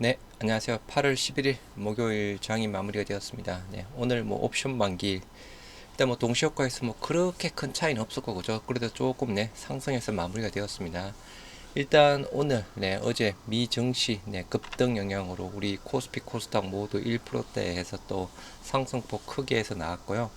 네, 안녕하세요. 8월 11일 목요일 장이 마무리가 되었습니다. 네, 오늘 뭐 옵션 만기 일단 뭐 동시효과에서 뭐 그렇게 큰 차이는 없었고 그죠? 그래도 조금 상승해서 마무리가 되었습니다. 일단 오늘 어제 미 증시 급등 영향으로 우리 코스피 코스닥 모두 1%대에서 또 상승폭 크게 해서 나왔고요.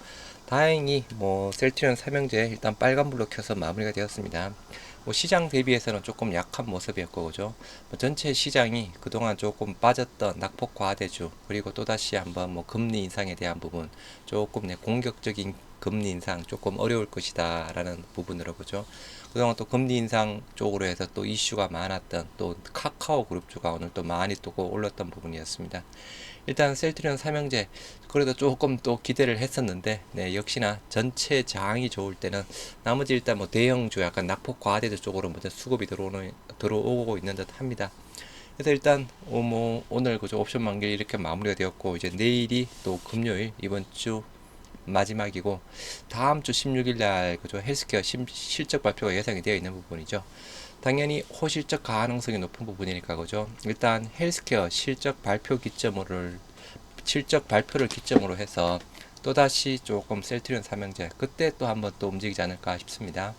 다행히 뭐 셀트리온 삼형제 일단 빨간불로 켜서 마무리가 되었습니다. 뭐 시장 대비해서는 조금 약한 모습이었고 그죠. 뭐 전체 시장이 그동안 조금 빠졌던 낙폭 과대주 그리고 또다시 한번 뭐 금리 인상에 대한 부분 조금 공격적인 금리 인상 조금 어려울 것이다 라는 부분으로 그죠. 그동안 또 금리 인상 쪽으로 해서 또 이슈가 많았던 또 카카오 그룹주가 오늘 또 많이 또 올랐던 부분이었습니다. 일단 셀트리온 삼형제 그래도 조금 또 기대를 했었는데 역시나 전체 장이 좋을 때는 나머지 일단 뭐 대형주 약간 낙폭 과대주 쪽으로 먼저 수급이 들어오고 있는 듯 합니다. 그래서 일단 뭐 오늘 그저 옵션 만기 이렇게 마무리가 되었고 이제 내일이 또 금요일 이번 주 마지막이고 다음 주 16일 날 그죠 헬스케어 실적 발표가 예상이 되어 있는 부분이죠. 당연히 호실적 가능성이 높은 부분이니까 그죠. 일단 헬스케어 실적 발표를 기점으로 해서 또다시 조금 셀트리온 삼형제 그때 또 한번 또 움직이지 않을까 싶습니다.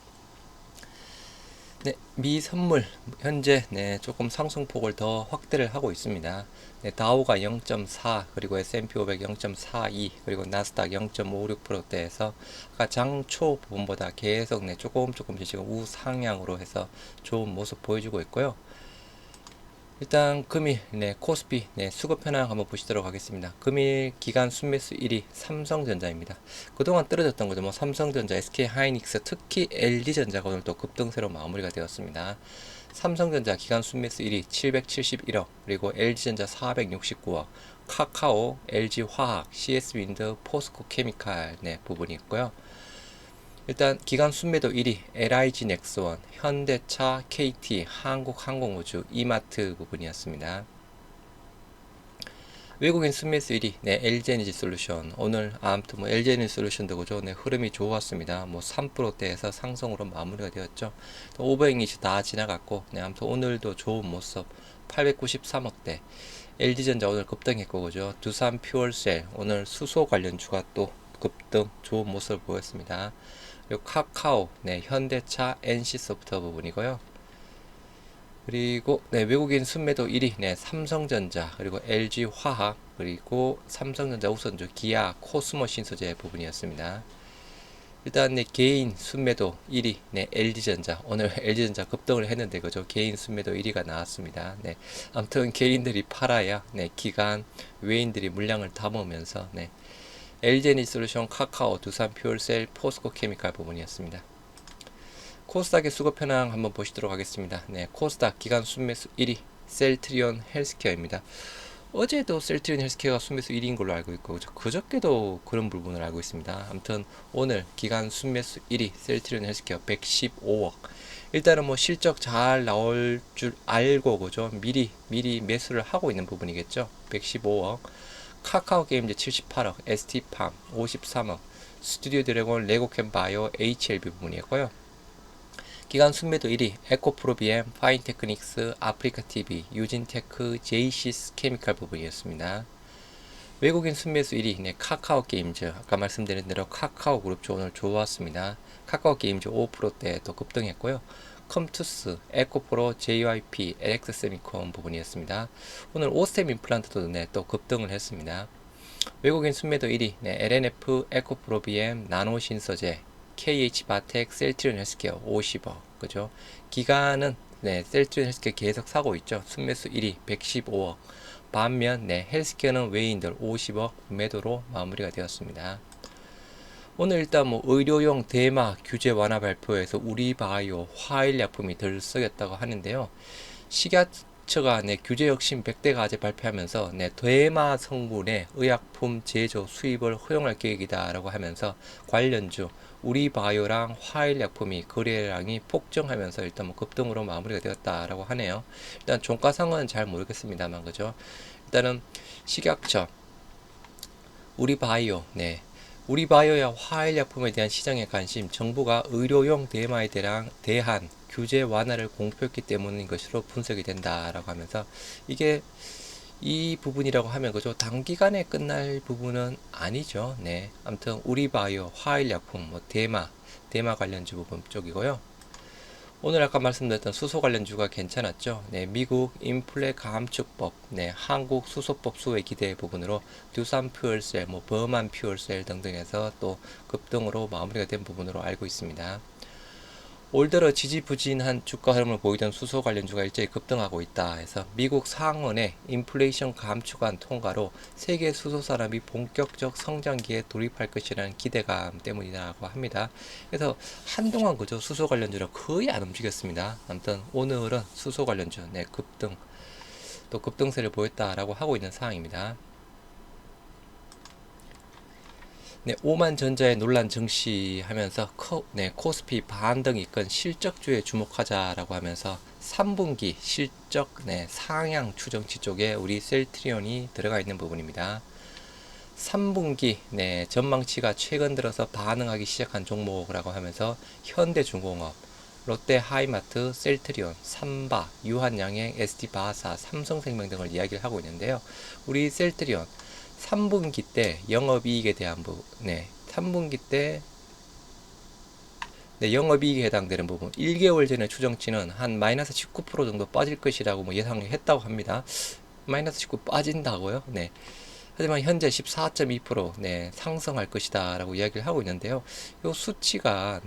네, 미 선물 현재 조금 상승폭을 더 확대를 하고 있습니다. 다우가 0.4 그리고 S&P 500 0.42 그리고 나스닥 0.56%대에서 아까 장초 부분보다 계속 조금씩 지금 우상향으로 해서 좋은 모습 보여주고 있고요. 일단 금일 코스피 수급 현황 한번 보시도록 하겠습니다. 금일 기간 순매수 1위 삼성전자입니다. 그동안 떨어졌던 거죠. 뭐 삼성전자, SK하이닉스, 특히 LG전자가 오늘 또 급등세로 마무리가 되었습니다. 삼성전자 기간 순매수 1위 771억, 그리고 LG전자 469억, 카카오, LG화학, CS윈드, 포스코케미칼 부분이 있고요. 일단 기간 순매도 1위 LIG 넥스원, 현대차, KT, 한국항공우주, 이마트 부분이었습니다. 외국인 순매수 1위 LG에너지솔루션 오늘 아무튼 뭐 LG에너지솔루션도 그죠. 흐름이 좋았습니다. 뭐 3%대에서 상승으로 마무리가 되었죠. 500이 다 지나갔고 아무튼 오늘도 좋은 모습 893억대. LG전자 오늘 급등했고 그죠. 두산 퓨얼셀 오늘 수소 관련주가 또 급등 좋은 모습을 보였습니다. 그리고 카카오, 현대차, NC소프트 부분이고요. 그리고 외국인 순매도 1위 삼성전자 그리고 LG화학 그리고 삼성전자 우선주 기아 코스모 신소재 부분이었습니다. 일단 개인 순매도 1위 LG전자 오늘 LG전자 급등을 했는데 그죠 개인 순매도 1위가 나왔습니다. 아무튼 개인들이 팔아야 기관 외인들이 물량을 담으면서 LG에너지솔루션, 카카오, 두산 퓨얼셀, 포스코 케미칼 부분이었습니다. 코스닥의 수급 현황 한번 보시도록 하겠습니다. 코스닥 기간 순매수 1위 셀트리온 헬스케어입니다. 어제도 셀트리온 헬스케어가 순매수 1위인 걸로 알고 있고 그저께도 그런 부분을 알고 있습니다. 아무튼 오늘 기간 순매수 1위 셀트리온 헬스케어 115억. 일단은 뭐 실적 잘 나올 줄 알고 그죠 미리 매수를 하고 있는 부분이겠죠. 115억. 카카오 게임즈 78억, ST팜 53억, 스튜디오 드래곤, 레고캠 바이오, HLB 부분이었고요. 기간 순매도 1위 에코프로비엠, 파인테크닉스, 아프리카TV, 유진테크, 제이시스 케미칼 부분이었습니다. 외국인 순매수 1위 카카오 게임즈 아까 말씀드린 대로 카카오 그룹주 오늘 좋았습니다. 카카오 게임즈 5%대 또 급등했고요. 컴투스, 에코프로, JYP, LX세미콘 부분이었습니다. 오늘 오스템 임플란트도 또 급등을 했습니다. 외국인 순매도 1위 LNF, 에코프로비엠, 나노신서제, KH바텍, 셀트리온 헬스케어 50억 그죠? 기간은 셀트리온 헬스케어 계속 사고 있죠. 순매수 1위 115억. 반면 헬스케어는 외인들 50억 매도로 마무리가 되었습니다. 오늘 일단 뭐 의료용 대마 규제 완화 발표에서 우리바이오 화일약품이 들썩였다고 하는데요. 식약처가 규제 혁신 100대 과제 발표하면서 대마 성분의 의약품 제조 수입을 허용할 계획이다라고 하면서 관련주 우리바이오랑 화일약품이 거래량이 폭증하면서 일단 뭐 급등으로 마무리가 되었다라고 하네요. 일단 종가상은 잘 모르겠습니다만 그죠. 일단은 식약처 우리바이오 우리바이오야 화학약품에 대한 시장의 관심, 정부가 의료용 대마에 대한 규제 완화를 공표했기 때문인 것으로 분석이 된다라고 하면서 이게 이 부분이라고 하면 그죠? 단기간에 끝날 부분은 아니죠. 네. 아무튼 우리바이오, 화일약품, 뭐 대마 관련주 부분 쪽이고요. 오늘 아까 말씀드렸던 수소 관련주가 괜찮았죠. 네, 미국 인플레 감축법, 네, 한국 수소법 수혜 기대 부분으로 두산 퓨얼셀, 뭐 버만 퓨얼셀 등등에서 또 급등으로 마무리가 된 부분으로 알고 있습니다. 올 들어 지지부진한 주가 흐름을 보이던 수소 관련주가 일제히 급등하고 있다 해서 미국 상원의 인플레이션 감축안 통과로 세계 수소 산업이 본격적 성장기에 돌입할 것이라는 기대감 때문이라고 합니다. 그래서 한동안 그저 수소 관련주는 거의 안 움직였습니다. 아무튼 오늘은 수소 관련주 급등 또 급등세를 보였다라고 하고 있는 상황입니다. 네, 오만전자의 논란 증시하면서 코스피 반등 이끈 실적주에 주목하자라고 하면서 3분기 실적 상향 추정치 쪽에 우리 셀트리온이 들어가 있는 부분입니다. 3분기 전망치가 최근 들어서 반응하기 시작한 종목이라고 하면서 현대중공업, 롯데하이마트, 셀트리온, 삼바, 유한양행, SD바사, 삼성생명 등을 이야기를 하고 있는데요. 우리 셀트리온 3분기 때 영업이익에 대한 부분, 3분기 때 영업이익에 해당되는 부분, 1개월 전에 추정치는 한 마이너스 19% 정도 빠질 것이라고 뭐 예상을 했다고 합니다. 마이너스 19 빠진다고요? 네. 하지만 현재 14.2% 상승할 것이다 라고 이야기를 하고 있는데요. 이 수치가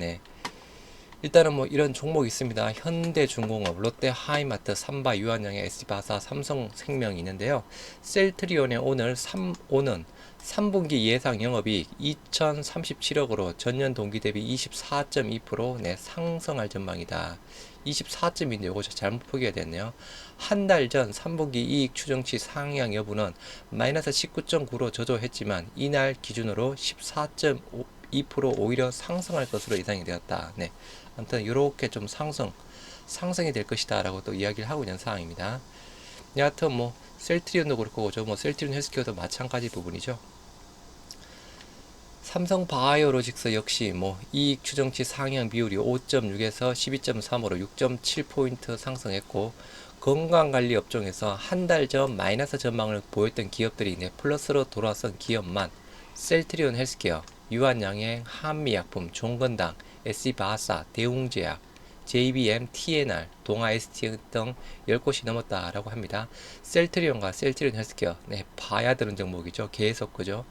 일단은 뭐 이런 종목이 있습니다. 현대중공업, 롯데하이마트, 삼바, 유한양행, SD바사, 삼성생명이 있는데요. 셀트리온의 오는 3분기 예상 영업이익 2,037억으로 전년 동기 대비 24.2% 상승할 전망이다. 24점인데 이거 잘못 표기가 됐네요. 한 달 전 3분기 이익 추정치 상향 여부는 마이너스 19.9로 저조했지만 이날 기준으로 14.2% 오히려 상승할 것으로 예상이 되었다. 네. 아무튼 이렇게 좀 상승이 될 것이다 라고 또 이야기를 하고 있는 상황입니다. 여하튼 뭐 셀트리온도 그렇고 뭐 셀트리온 헬스케어도 마찬가지 부분이죠. 삼성바이오로직스 역시 뭐 이익 추정치 상향 비율이 5.6에서 12.3으로 6.7포인트 상승했고, 건강관리 업종에서 한 달 전 마이너스 전망을 보였던 기업들이 플러스로 돌아선 기업만 셀트리온 헬스케어, 유한양행, 한미약품, 종건당, SC바사, 대웅제약, JBM, TNR, 동아ST 등 10곳이 넘었다라고 합니다. 셀트리온과 셀트리온 헬스케어 봐야 되는 종목이죠. 계속 그죠.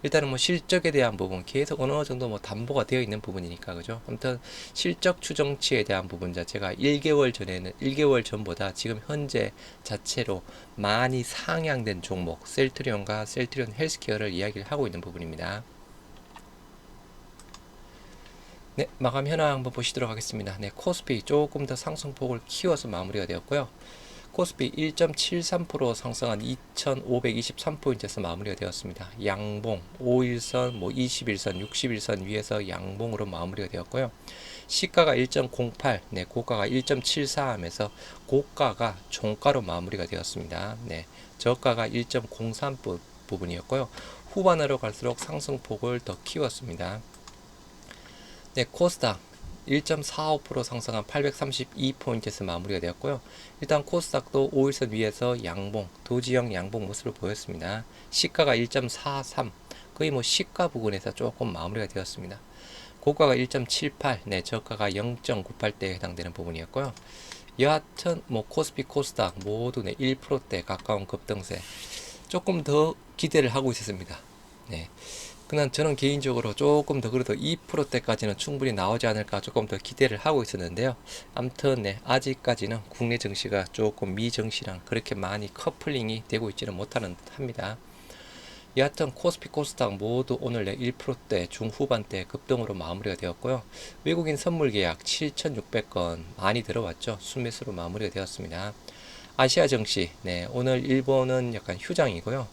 일단은 뭐 실적에 대한 부분 계속 어느 정도 뭐 담보가 되어 있는 부분이니까 그죠. 아무튼 실적 추정치에 대한 부분 자체가 1개월 전보다 지금 현재 자체로 많이 상향된 종목 셀트리온과 셀트리온 헬스케어를 이야기를 하고 있는 부분입니다. 네, 마감 현황 한번 보시도록 하겠습니다. 네, 코스피 조금 더 상승폭을 키워서 마무리가 되었고요. 코스피 1.73% 상승한 2,523포인트에서 마무리가 되었습니다. 양봉 5일선, 뭐 21선, 61선 위에서 양봉으로 마무리가 되었고요. 시가가 1.08, 고가가 1.74 하면서 고가가 종가로 마무리가 되었습니다. 저가가 1.03 부분이었고요. 후반으로 갈수록 상승폭을 더 키웠습니다. 코스닥 1.45% 상승한 832포인트에서 마무리가 되었고요. 일단 코스닥도 5일선 위에서 양봉, 도지형 양봉 모습을 보였습니다. 시가가 1.43, 거의 뭐 시가 부근에서 조금 마무리가 되었습니다. 고가가 1.78, 저가가 0.98대에 해당되는 부분이었고요. 여하튼 뭐 코스피, 코스닥 모두 1%대 가까운 급등세, 조금 더 기대를 하고 있었습니다. 그냥 저는 개인적으로 조금 더 그래도 2%대까지는 충분히 나오지 않을까 조금 더 기대를 하고 있었는데요. 아무튼 아직까지는 국내 증시가 조금 미 증시랑 그렇게 많이 커플링이 되고 있지는 못하는 합니다. 여하튼 코스피 코스닥 모두 오늘 1%대 중후반대 급등으로 마무리가 되었고요. 외국인 선물 계약 7,600건 많이 들어왔죠. 순매수로 마무리가 되었습니다. 아시아 증시 오늘 일본은 약간 휴장이고요.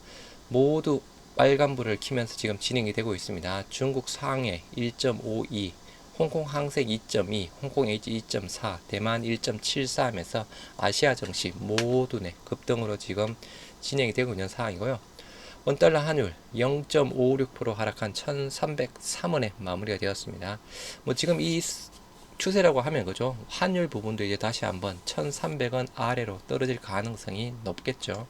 모두 빨간불을 켜면서 지금 진행이 되고 있습니다. 중국 상해 1.52, 홍콩 항색 2.2, 홍콩 H 2.4, 대만 1.74 하면서 아시아 증시 모두 급등으로 지금 진행이 되고 있는 상황이고요. 원달러 환율 0.56% 하락한 1303원에 마무리가 되었습니다. 뭐 지금 이 추세라고 하면 그죠. 환율 부분도 이제 다시 한번 1300원 아래로 떨어질 가능성이 높겠죠.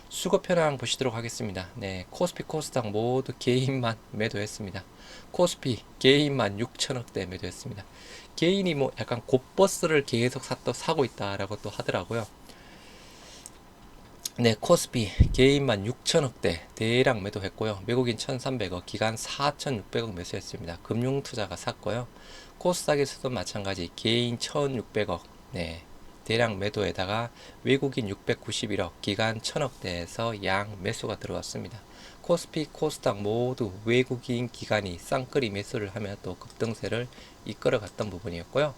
수급 현황 보시도록 하겠습니다. 네, 코스피 코스닥 모두 개인만 매도했습니다. 코스피 개인만 6천억대 매도했습니다. 개인이 뭐 약간 곧버스를 계속 사고 있다라고 또 하더라고요. 네, 코스피 개인만 6천억대 대량 매도했고요. 외국인 1,300억, 기관 4,600억 매수했습니다. 금융투자가 샀고요. 코스닥에서도 마찬가지 개인 1,600억, 네, 대량 매도에다가 외국인 691억, 기관 1,000억대에서 양 매수가 들어왔습니다. 코스피, 코스닥 모두 외국인 기관이 쌍끌이 매수를 하며 또 급등세를 이끌어갔던 부분이었고요.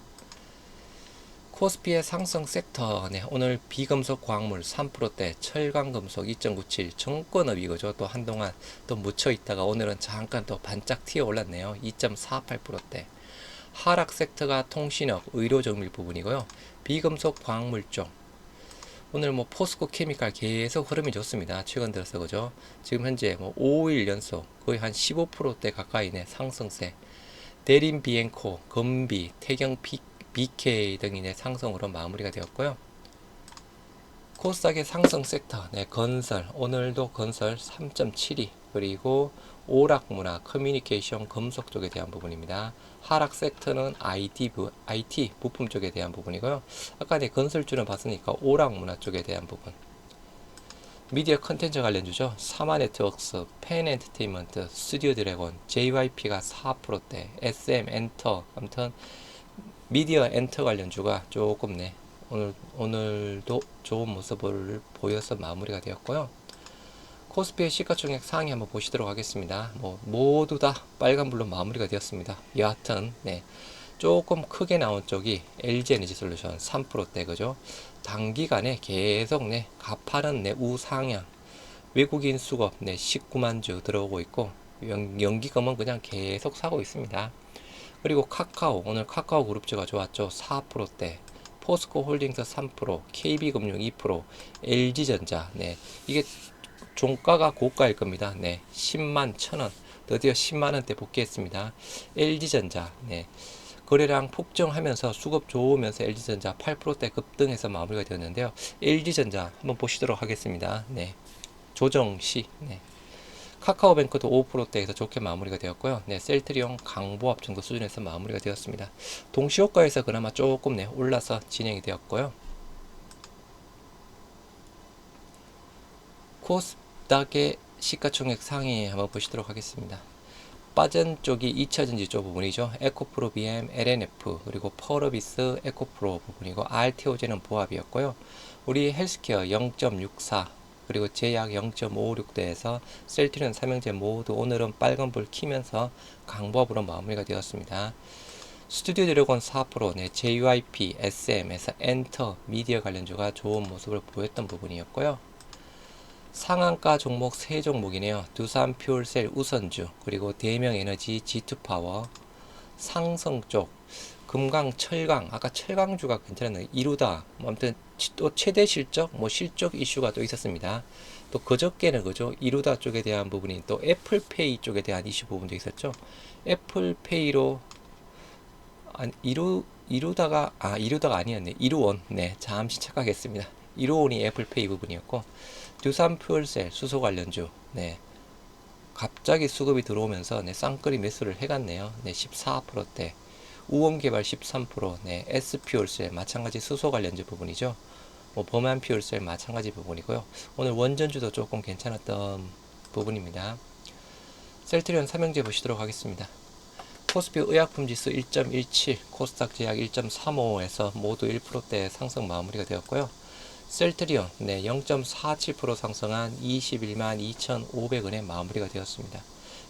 코스피의 상승 섹터, 네, 오늘 비금속 광물 3%대, 철강금속 2.97, 정권업 이거죠. 또 한동안 또 묻혀 있다가 오늘은 잠깐 또 반짝 튀어 올랐네요. 2.48%대. 하락 섹터가 통신업, 의료정밀 부분이고요. 비금속 광물 쪽. 오늘 뭐 포스코 케미칼 계속 흐름이 좋습니다. 최근 들어서 그죠. 지금 현재 뭐 5일 연속 거의 한 15%대 가까이의 상승세. 대림 비엔코, 금비, 태경 BK 등의 상승으로 마무리가 되었고요. 코스닥의 상승 섹터, 네, 건설, 오늘도 건설 3.72, 그리고 오락문화, 커뮤니케이션, 금속 쪽에 대한 부분입니다. 하락 섹터는 IT 부품 쪽에 대한 부분이고요. 아까 내 건설주는 봤으니까 오락문화 쪽에 대한 부분. 미디어 컨텐츠 관련주죠. 사마 네트워크스, 펜 엔터테인먼트, 스튜디오 드래곤, JYP가 4%대, SM 엔터, 아무튼 미디어 엔터 관련주가 조금 네, 오늘도 좋은 모습을 보여서 마무리가 되었고요. 코스피의 시가총액 상위 한번 보시도록 하겠습니다. 뭐 모두 다 빨간불로 마무리가 되었습니다. 여하튼 네, 조금 크게 나온 쪽이 LG에너지솔루션 3%대 그죠? 단기간에 계속 네, 가파른 네, 우상향, 외국인 수급 네, 19만 주 들어오고 있고 연기금은 그냥 계속 사고 있습니다. 그리고 카카오, 오늘 카카오 그룹주가 좋았죠. 4%대, 포스코 홀딩스 3%, KB금융 2%, LG전자, 네, 이게 종가가 고가일 겁니다. 네, 10만 1,000원, 드디어 10만원대 복귀했습니다. LG전자, 네, 거래량 폭증하면서 수급 좋으면서 LG전자 8%대 급등해서 마무리가 되었는데요. LG전자 한번 보시도록 하겠습니다. 네, 조정시, 네. 카카오뱅크도 5%대에서 좋게 마무리가 되었고요. 네, 셀트리온 강보합 정도 수준에서 마무리가 되었습니다. 동시효과에서 그나마 조금 네, 올라서 진행이 되었고요. 코스닥의 시가총액 상위 한번 보시도록 하겠습니다. 빠진 쪽이 2차전지 쪽 부분이죠. 에코프로 BM, LNF, 그리고 펄어비스, 에코프로 부분이고 RTO제는 보합이었고요. 우리 헬스케어 0.64, 그리고 제약 0.56대에서 셀트리온 삼형제 모두 오늘은 빨간불 키면서 강보합으로 마무리가 되었습니다. 스튜디오 드래곤 4%, 네, JYP, SM에서 엔터, 미디어 관련주가 좋은 모습을 보였던 부분이었고요. 상한가 종목 3종목이네요. 두산 퓨얼셀 우선주, 그리고 대명에너지 G2파워, 상성 쪽, 금강, 철강, 아까 철강주가 괜찮았네요. 이루다, 뭐 아무튼 또 최대 실적, 뭐 실적 이슈가 또 있었습니다. 또 그저께는 그죠, 이루다 쪽에 대한 부분이 또 애플페이 쪽에 대한 이슈 부분도 있었죠. 애플페이로 이루다가 아니었네. 이루원, 네, 잠시 착각했습니다. 이루원이 애플페이 부분이었고, 두산 퓨얼셀 수소 관련주, 네, 갑자기 수급이 들어오면서 네, 쌍끌이 매수를 해갔네요. 네, 14%대. 우원개발 13%, 네, S퓨얼셀 마찬가지 수소 관련주 부분이죠. 뭐 범한 퓨얼셀 마찬가지 부분이고요. 오늘 원전주도 조금 괜찮았던 부분입니다. 셀트리온 삼형제 보시도록 하겠습니다. 코스피 의약품 지수 1.17, 코스닥 제약 1.35에서 모두 1%대 상승 마무리가 되었고요. 셀트리온, 네, 0.47% 상승한 21만 2,500원에 마무리가 되었습니다.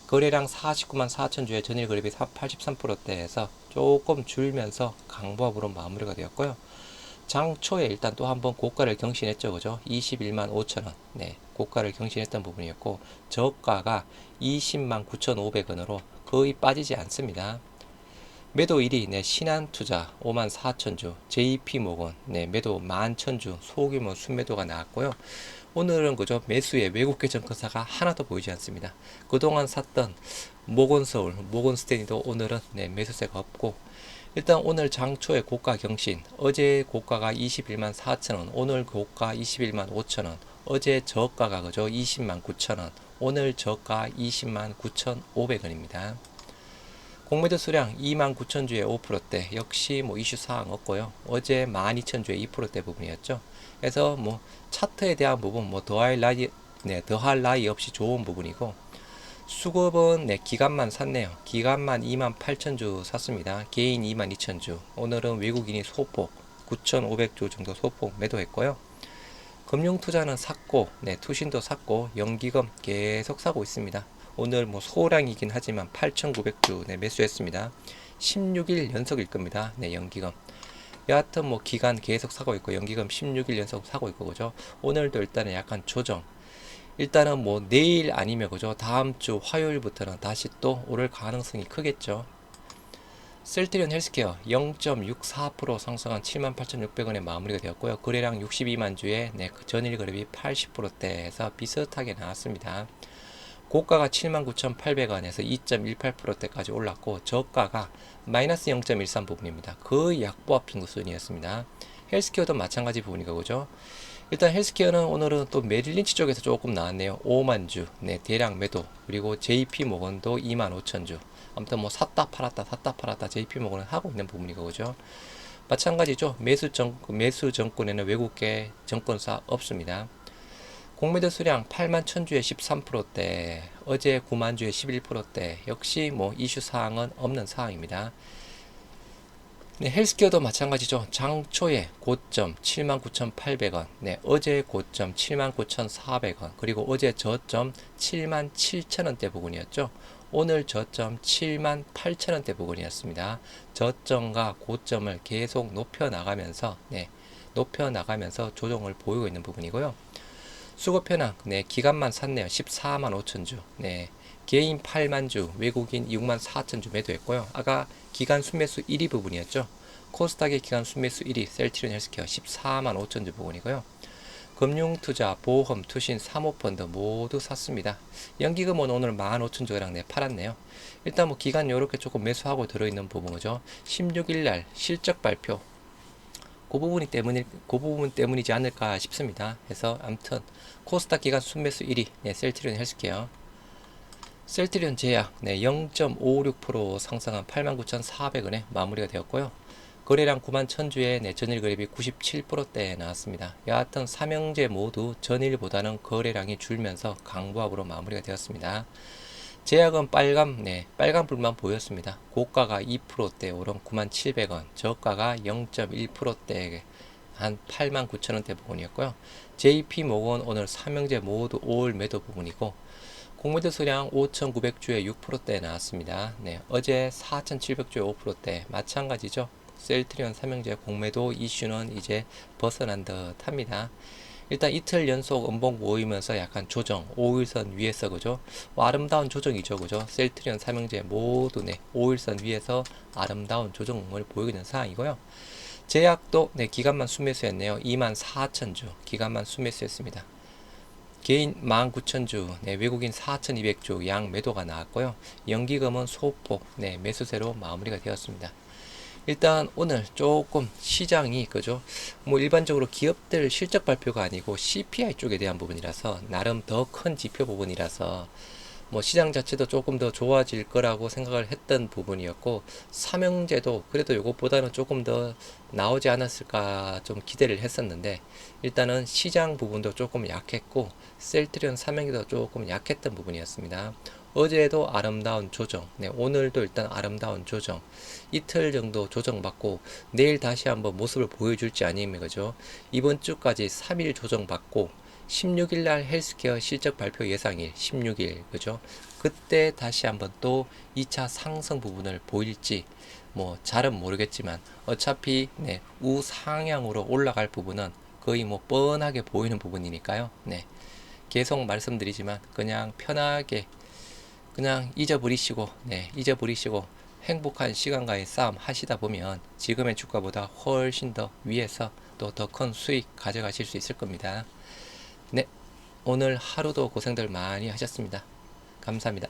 거래량 49만 4천주의 전일 거래비 83%대에서 조금 줄면서 강보합으로 마무리가 되었고요. 장 초에 일단 또 한번 고가를 경신했죠, 그죠? 21만 5천원, 네, 고가를 경신했던 부분이었고, 저가가 20만 9,500원으로 거의 빠지지 않습니다. 매도 1위, 네, 신한투자 5만 4천주, JP모건, 네, 매도 11,000주, 소규모 순매도가 나왔고요. 오늘은 그저 매수에 외국 계정 거사가 하나도 보이지 않습니다. 그동안 샀던 모건서울, 모건스탠리도 오늘은 네, 매수세가 없고, 일단 오늘 장초의 고가 경신, 어제 고가가 21만 4천원, 오늘 고가 21만 5천원, 어제 저가가 그죠? 20만 9천원, 오늘 저가 20만 9,500원입니다. 공매도 수량 2만 9천 주의 5%대, 역시 뭐 이슈 사항 없고요. 어제 12,000주의 2%대 부분이었죠. 그래서 뭐 차트에 대한 부분 뭐 더할 나위 없이 좋은 부분이고, 수급은 기간만 샀네요. 기간만 2만 8천 주 샀습니다. 개인 2만 2천 주. 오늘은 외국인이 소폭 9,500주 정도 소폭 매도했고요. 금융투자는 샀고, 투신도 샀고, 연기금 계속 사고 있습니다. 오늘 뭐 소량이긴 하지만 8,900주 매수했습니다. 16일 연속일 겁니다. 연기금. 여하튼 뭐 기간 계속 사고 있고, 연기금 16일 연속 사고 있고, 그죠? 오늘도 일단은 약간 조정. 일단은 뭐 내일 아니면 그죠? 다음 주 화요일부터는 다시 또 오를 가능성이 크겠죠. 셀트리온 헬스케어 0.64% 상승한 78,600원에 마무리가 되었고요. 거래량 62만 주에 전일 거래비 80%대에서 비슷하게 나왔습니다. 고가가 79,800원에서 2.18%대까지 올랐고, 저가가 마이너스 0.13 부분입니다. 거의 약보합 수준이었습니다. 헬스케어도 마찬가지 부분이고, 그죠? 일단 헬스케어는 오늘은 또 메릴린치 쪽에서 조금 나왔네요. 5만 주, 대량 매도. 그리고 JP 모건도 2만 5천 주. 아무튼 뭐 샀다 팔았다 JP 모건은 하고 있는 부분이고, 그죠? 마찬가지죠. 매수 정권에는 외국계 정권사 없습니다. 공매도 수량 8만 1000주에 13%대, 어제 9만 주에 11%대, 역시 뭐 이슈 사항은 없는 사항입니다. 헬스케어도 마찬가지죠. 장초에 고점 79,800원, 어제 고점 79,400원, 그리고 어제 저점 77,000원대 부근이었죠. 오늘 저점 78,000원대 부근이었습니다. 저점과 고점을 계속 높여 나가면서 조정을 보이고 있는 부분이고요. 수급 현황, 기간만 샀네요. 14만 5천 주, 개인 8만 주, 외국인 6만 4천 주 매도했고요. 아까 기간 순매수 1위 부분이었죠. 코스닥의 기간 순매수 1위 셀트리온 헬스케어 14만 5천 주 부분이고요. 금융투자, 보험, 투신, 사모펀드 모두 샀습니다. 연기금은 오늘 15,000주랑 팔았네요. 일단 뭐 기간 요렇게 조금 매수하고 들어있는 부분이죠. 16일날 실적 발표, 그 부분 때문이지 않을까 싶습니다. 그래서 아무튼 코스닥 기간 순매수 1위 셀트리온 헬스케어, 셀트리온 제약 0.56% 상승한 89,400원에 마무리가 되었고요. 거래량 9만 1000주에 전일 거래비 97%대에 나왔습니다. 여하튼 삼형제 모두 전일보다는 거래량이 줄면서 강보합으로 마무리가 되었습니다. 제약은 빨간불만 보였습니다. 고가가 2%대 오른 97,700원, 저가가 0.1%대 한 89,000원대 부분이었고요. JP모건 오늘 삼형제 모두 5월 매도 부분이고, 공매도 수량 5,900주에 6%대 나왔습니다. 어제 4,700주에 5%대 마찬가지죠. 셀트리온 삼형제 공매도 이슈는 이제 벗어난 듯 합니다. 일단 이틀 연속 음봉 모이면서 약간 조정, 5일선 위에서 그죠? 아름다운 조정이죠, 그죠? 셀트리온 삼형제 모두 5일선 위에서 아름다운 조정을 보이고 있는 상황이고요. 제약도 기간만 순매수했네요. 2만 4천 주 기간만 순매수했습니다. 개인 19,000주, 외국인 4,200주 양 매도가 나왔고요. 연기금은 소폭 매수세로 마무리가 되었습니다. 일단 오늘 조금 시장이 그죠? 뭐 일반적으로 기업들 실적 발표가 아니고 CPI 쪽에 대한 부분이라서 나름 더 큰 지표 부분이라서 뭐 시장 자체도 조금 더 좋아질 거라고 생각을 했던 부분이었고, 삼형제도 그래도 이것보다는 조금 더 나오지 않았을까 좀 기대를 했었는데, 일단은 시장 부분도 조금 약했고 셀트리온 삼형제도 조금 약했던 부분이었습니다. 어제도 아름다운 조정, 오늘도 일단 아름다운 조정, 이틀 정도 조정받고 내일 다시 한번 모습을 보여줄지 아니면 그죠? 이번 주까지 3일 조정받고 16일 날 헬스케어 실적 발표 예상일 16일 그죠? 그때 다시 한번 또 2차 상승 부분을 보일지 뭐 잘은 모르겠지만 어차피 우상향으로 올라갈 부분은 거의 뭐 뻔하게 보이는 부분이니까요. 계속 말씀드리지만 그냥 편하게 그냥 잊어버리시고 행복한 시간과의 싸움 하시다 보면 지금의 주가보다 훨씬 더 위에서 또 더 큰 수익 가져가실 수 있을 겁니다. 오늘 하루도 고생들 많이 하셨습니다. 감사합니다.